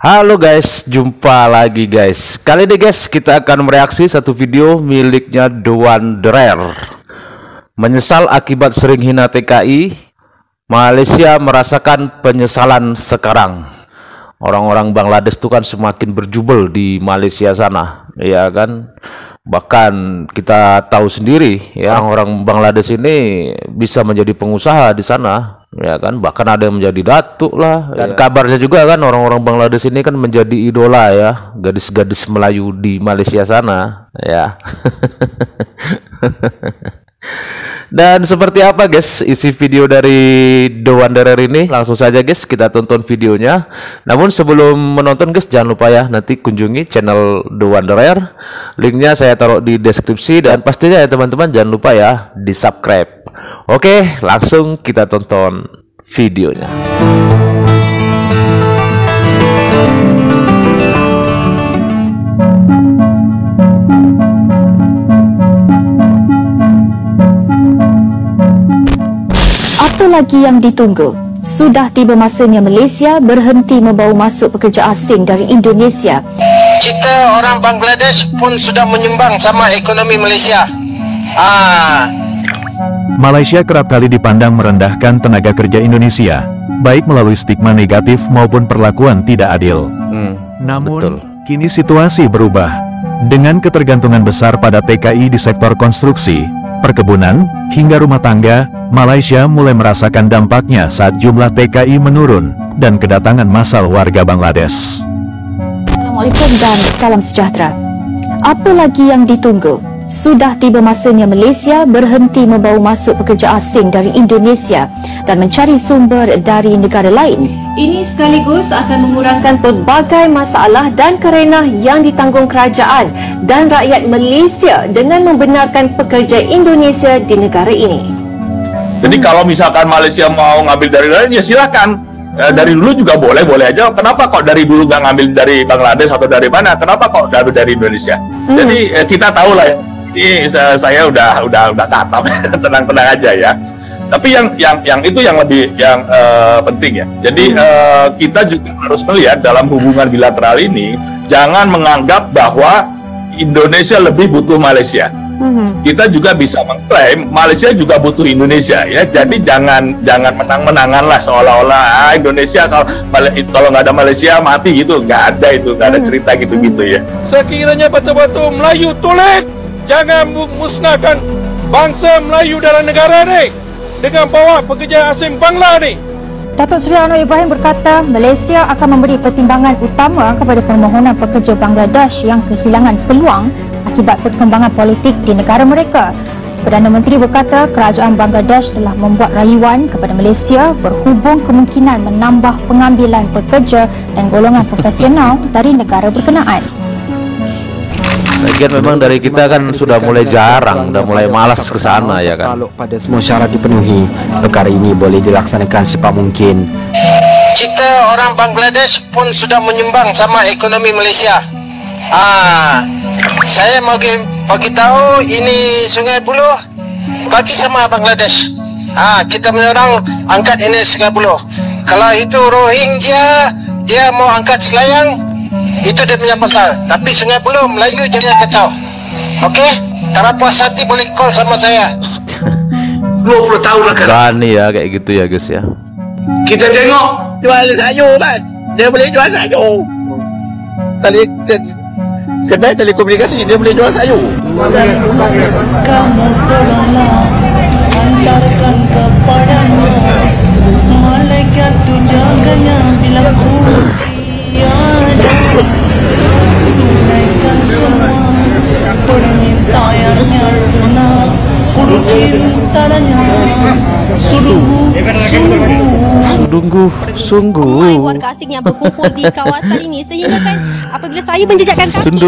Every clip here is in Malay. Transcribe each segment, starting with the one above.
Halo guys, jumpa lagi guys. Kali ini guys kita akan mereaksi satu video miliknya The Wanderer. Menyesal akibat sering hina TKI, Malaysia merasakan penyesalan sekarang. Orang-orang Bangladesh itu kan semakin berjubel di Malaysia sana, ya kan? Bahkan kita tahu sendiri ya, orang Bangladesh ini bisa menjadi pengusaha di sana, ya kan? Bahkan ada yang menjadi datuk lah. Dan kabarnya juga kan orang-orang Bangladesh ini kan menjadi idola ya, gadis-gadis Melayu di Malaysia sana, ya. Dan seperti apa guys isi video dari The Wanderer ini? Langsung saja guys kita tonton videonya. Namun sebelum menonton guys, jangan lupa ya nanti kunjungi channel The Wanderer. Linknya saya taruh di deskripsi. Dan pastinya ya teman-teman jangan lupa ya di subscribe. Oke, langsung kita tonton videonya. Apa lagi yang ditunggu? Sudah tiba masanya Malaysia berhenti membawa masuk pekerja asing dari Indonesia. Kita orang Bangladesh pun sudah menyumbang sama ekonomi Malaysia. Malaysia kerap kali dipandang merendahkan tenaga kerja Indonesia, baik melalui stigma negatif maupun perlakuan tidak adil. Namun, betul. Kini situasi berubah. Dengan ketergantungan besar pada TKI di sektor konstruksi, perkebunan, hingga rumah tangga, Malaysia mulai merasakan dampaknya saat jumlah TKI menurun dan kedatangan massal warga Bangladesh. Assalamualaikum dan salam sejahtera. Apa lagi yang ditunggu? Sudah tiba masanya Malaysia berhenti membawa masuk pekerja asing dari Indonesia dan mencari sumber dari negara lain. Ini sekaligus akan mengurangkan pelbagai masalah dan kerenah yang ditanggung kerajaan dan rakyat Malaysia dengan membenarkan pekerja Indonesia di negara ini. Jadi kalau misalkan Malaysia mau ngambil dari lain ya silakan. Dari dulu juga boleh aja. Kenapa kok dari dulu nggak ngambil dari Bangladesh atau dari mana? Kenapa kok dari Indonesia? Jadi kita tahu lah. Ini saya udah katam, tenang aja ya. Tapi yang itu yang lebih penting ya. Jadi kita juga harus melihat dalam hubungan bilateral ini jangan menganggap bahwa Indonesia lebih butuh Malaysia. Kita juga bisa mengklaim Malaysia juga butuh Indonesia ya. Jadi jangan menang-menangan lah seolah-olah Indonesia kalau nggak ada Malaysia mati gitu. Nggak ada itu, nggak ada cerita gitu ya. Sekiranya betul-betul Melayu tulen, jangan musnahkan bangsa Melayu dalam negara ni dengan bawa pekerja asing Bangla ni. Datuk Seri Anwar Ibrahim berkata Malaysia akan memberi pertimbangan utama kepada permohonan pekerja Bangladesh yang kehilangan peluang akibat perkembangan politik di negara mereka. Perdana Menteri berkata kerajaan Bangladesh telah membuat rayuan kepada Malaysia berhubung kemungkinan menambah pengambilan pekerja dan golongan profesional dari negara berkenaan. Lagian memang dari kita kan sudah mulai jarang, sudah mulai malas ke sana ya kan. Kalau pada semua syarat dipenuhi, perkara ini boleh dilaksanakan secepat mungkin. Kita orang Bangladesh pun sudah menyumbang sama ekonomi Malaysia. Saya mau bagi tahu ini Sungai Buloh bagi sama Bangladesh. Kita punya orang angkat ini Sungai Buloh. Kalau itu Rohingya dia mau angkat Selayang, itu dia punya pasal. Tapi Sungai Buloh Melayu jangan kacau. Okey? Kalau puas hati boleh call sama saya. 20 tahun lah kan. Berani ya kayak gitu ya guys ya. Kita tengok Jual sayur kan. Dia boleh jual sayur. Kedai telekomunikasi dia boleh jual sayur. Kamu tolonglah hantarkan kepadanya malaikat tu jaganya bila ku tiada tunaikan semua permintaannya kena kudu cintanya sungguh warga asing yang berkumpul di kawasan ini sehingga kan apabila saya menjejakkan kaki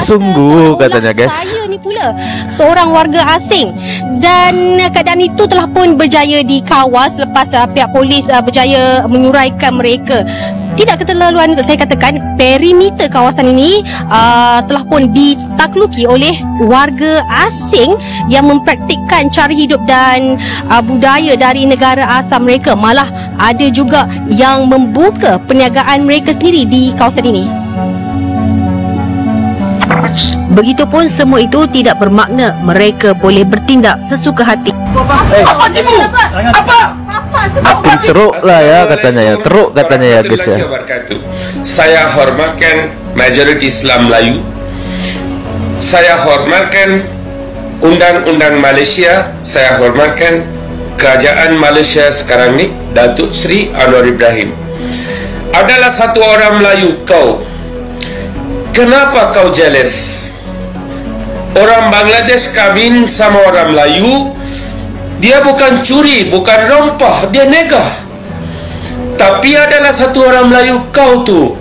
sungguh katanya guys, saya ni pula seorang warga asing dan keadaan itu telah pun berjaya dikawal selepas pihak polis berjaya menyuraikan mereka. Tidak keterlaluan untuk saya katakan perimeter kawasan ini telah pun ditakluki oleh warga asing yang mempraktikkan cara hidup dan budaya dari negara asal mereka. Malah ada juga yang membuka perniagaan mereka sendiri di kawasan ini. Begitupun semua itu tidak bermakna mereka boleh bertindak sesuka hati. Makin teruk lah ya katanya ya, teruk katanya ya guys ya. Saya hormatkan majoriti Islam Melayu. Saya hormatkan undang-undang Malaysia. Saya hormatkan kerajaan Malaysia sekarang ni, Datuk Seri Anwar Ibrahim. Adalah satu orang Melayu kau. Kenapa kau jealous? Orang Bangladesh kahwin sama orang Melayu, dia bukan curi, bukan rompah, dia negah. Tapi adalah satu orang Melayu kau tu,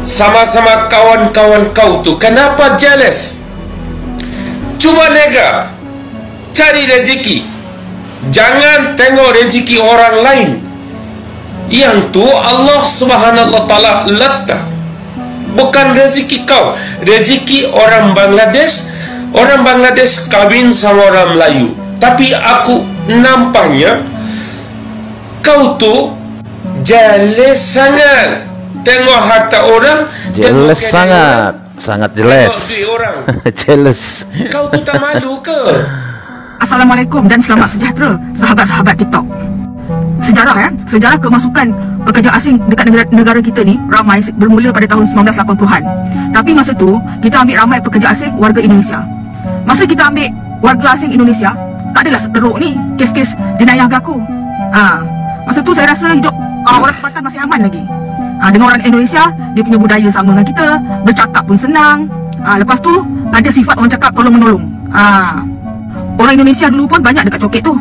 sama-sama kawan-kawan kau tu, kenapa jealous? Cuba nega, cari rezeki. Jangan tengok rezeki orang lain. Yang tu Allah Subhanahu wa taala letak. Bukan rezeki kau, rezeki orang Bangladesh. Orang Bangladesh kahwin sama orang Melayu. Tapi aku nampaknya kau tu jealous sangat. Tengok harta orang, jealous sangat, sangat jealous. Jealous. Kau tu tak malu ke? Assalamualaikum dan selamat sejahtera sahabat-sahabat TikTok. Sejarah kemasukan pekerja asing dekat negara kita ni ramai bermula pada tahun 1980-an. Tapi masa tu kita ambil ramai pekerja asing warga Indonesia. Masa kita ambil warga asing Indonesia, tak adalah seteruk ni kes-kes jenayah berlaku. Masa tu saya rasa hidup orang tempatan masih aman lagi. Dengan orang Indonesia, dia punya budaya sama dengan kita, bercakap pun senang. Lepas tu ada sifat orang cakap tolong menolong. Orang Indonesia dulu pun banyak dekat coket tu,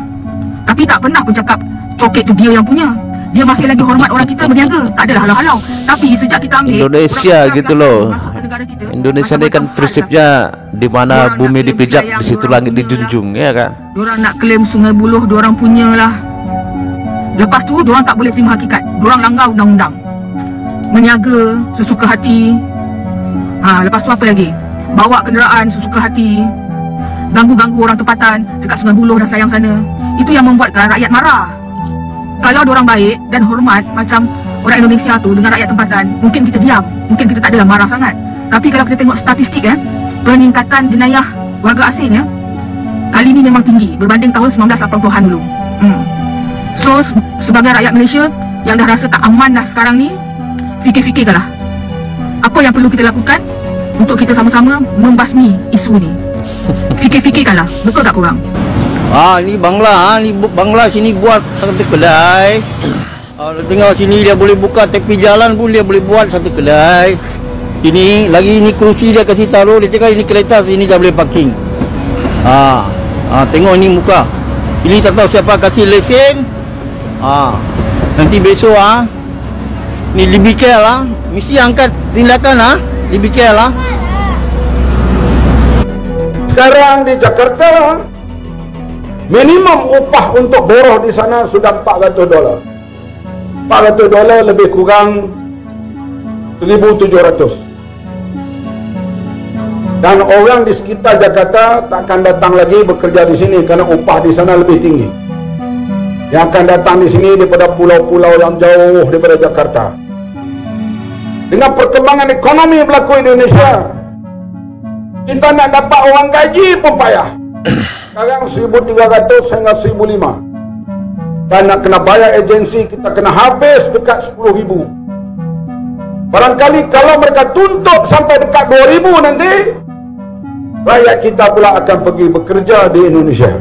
tapi tak pernah pun cakap coket tu dia yang punya. Dia masih lagi hormat orang kita berniaga, tak adalah halau-halau. Tapi sejak kita ambil Indonesia gitu loh, Indonesia ni kan prinsipnya di mana bumi dipijak, di situ langit dijunjung, ya kan? Diorang nak klaim Sungai Buloh diorang punya lah. Lepas tu diorang tak boleh terima hakikat, diorang langgar undang-undang, meniaga sesuka hati. Lepas tu apa lagi? Bawa kenderaan sesuka hati, ganggu-ganggu orang tempatan dekat Sungai Buloh dan Sayang sana. Itu yang membuatkan rakyat marah. Kalau diorang baik dan hormat macam orang Indonesia tu dengan rakyat tempatan, mungkin kita diam, mungkin kita tak adalah marah sangat. Tapi kalau kita tengok statistik peningkatan jenayah warga asing kali ini memang tinggi berbanding tahun 1980-an dulu. So sebagai rakyat Malaysia yang dah rasa tak aman dah sekarang ni, fikir-fikirkanlah apa yang perlu kita lakukan untuk kita sama-sama membasmi isu ni. Fikir-fikirkanlah, betul tak korang? Ni Bangla, ni Bangla sini buat satu kedai. Tengok sini dia boleh buka tepi jalan pun dia boleh buat satu kedai. Ini lagi ini kerusi dia kasih taruh, dia cakap ini kereta sini dah boleh parking. Tengok ini muka. Ini tak tahu siapa kasih lesen. Nanti besok ni lebih care lah, mesti angkat tindakan lebih care lah. Sekarang di Jakarta minimum upah untuk buruh di sana sudah $400. $400 lebih kurang 1,700. Dan orang di sekitar Jakarta takkan datang lagi bekerja di sini kerana upah di sana lebih tinggi. Yang akan datang di sini daripada pulau-pulau yang jauh daripada Jakarta. Dengan perkembangan ekonomi berlaku di Indonesia, kita nak dapat orang gaji pun payah. Sekarang 1,300 hingga 1,500. Dan nak kena bayar agensi, kita kena habis dekat 10,000. Barangkali kalau mereka tuntut sampai dekat 2,000 nanti, rakyat kita pula akan pergi bekerja di Indonesia.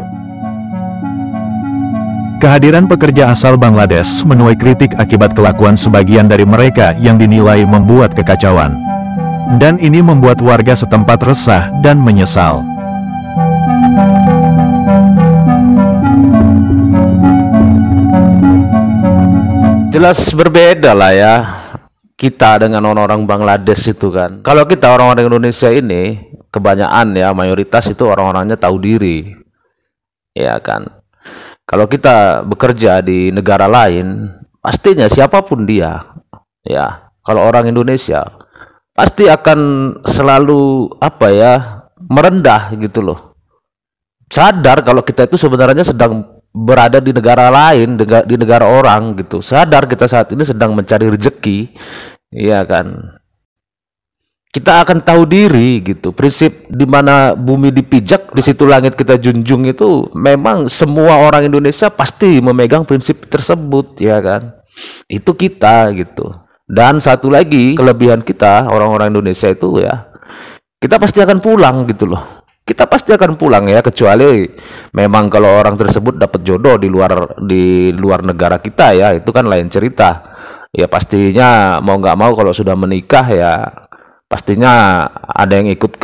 Kehadiran pekerja asal Bangladesh menuai kritik akibat kelakuan sebagian dari mereka yang dinilai membuat kekacauan. Dan ini membuat warga setempat resah dan menyesal. Jelas berbeda lah ya kita dengan orang-orang Bangladesh itu kan. Kalau kita orang-orang Indonesia ini kebanyakan ya mayoritas itu orang-orangnya tahu diri, ya kan. Kalau kita bekerja di negara lain, pastinya siapapun dia, ya. Kalau orang Indonesia pasti akan selalu merendah gitu loh. Sadar kalau kita itu sebenarnya sedang berada di negara lain, di negara orang gitu. Sadar kita saat ini sedang mencari rezeki, iya kan. Kita akan tahu diri gitu. Prinsip di mana bumi dipijak, di situ langit kita junjung itu memang semua orang Indonesia pasti memegang prinsip tersebut, ya kan. Itu kita gitu. Dan satu lagi kelebihan kita orang-orang Indonesia itu ya, kita pasti akan pulang gitu loh. Kita pasti akan pulang ya, kecuali memang kalau orang tersebut dapat jodoh di luar negara kita ya, itu kan lain cerita. Ya pastinya mau nggak mau kalau sudah menikah ya pastinya ada yang ikut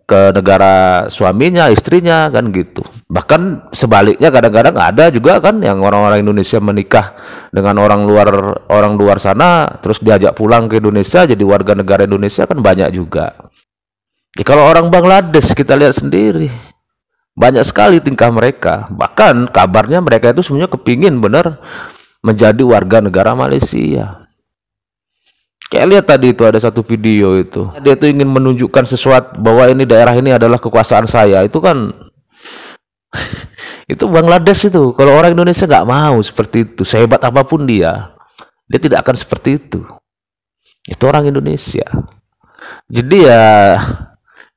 ke negara suaminya, istrinya kan gitu. Bahkan sebaliknya kadang-kadang ada juga kan yang orang-orang Indonesia menikah dengan orang luar sana terus diajak pulang ke Indonesia jadi warga negara Indonesia, kan banyak juga. Ya, kalau orang Bangladesh kita lihat sendiri banyak sekali tingkah mereka. Bahkan kabarnya mereka itu sebenarnya kepingin bener menjadi warga negara Malaysia. Kayak lihat tadi itu ada satu video itu, dia tuh ingin menunjukkan sesuatu bahwa ini daerah ini adalah kekuasaan saya. Itu kan itu Bangladesh itu. Kalau orang Indonesia nggak mau seperti itu, sehebat apapun dia tidak akan seperti itu. Itu orang Indonesia. Jadi ya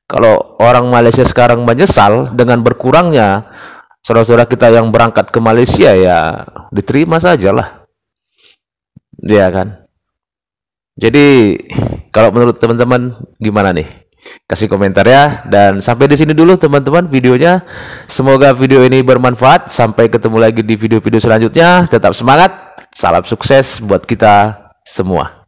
kalau orang Malaysia sekarang menyesal dengan berkurangnya saudara-saudara kita yang berangkat ke Malaysia, ya diterima sajalah, ya kan. Jadi kalau menurut teman-teman gimana nih? Kasih komentar ya. Dan sampai di sini dulu teman-teman videonya. Semoga video ini bermanfaat. Sampai ketemu lagi di video-video selanjutnya. Tetap semangat. Salam sukses buat kita semua.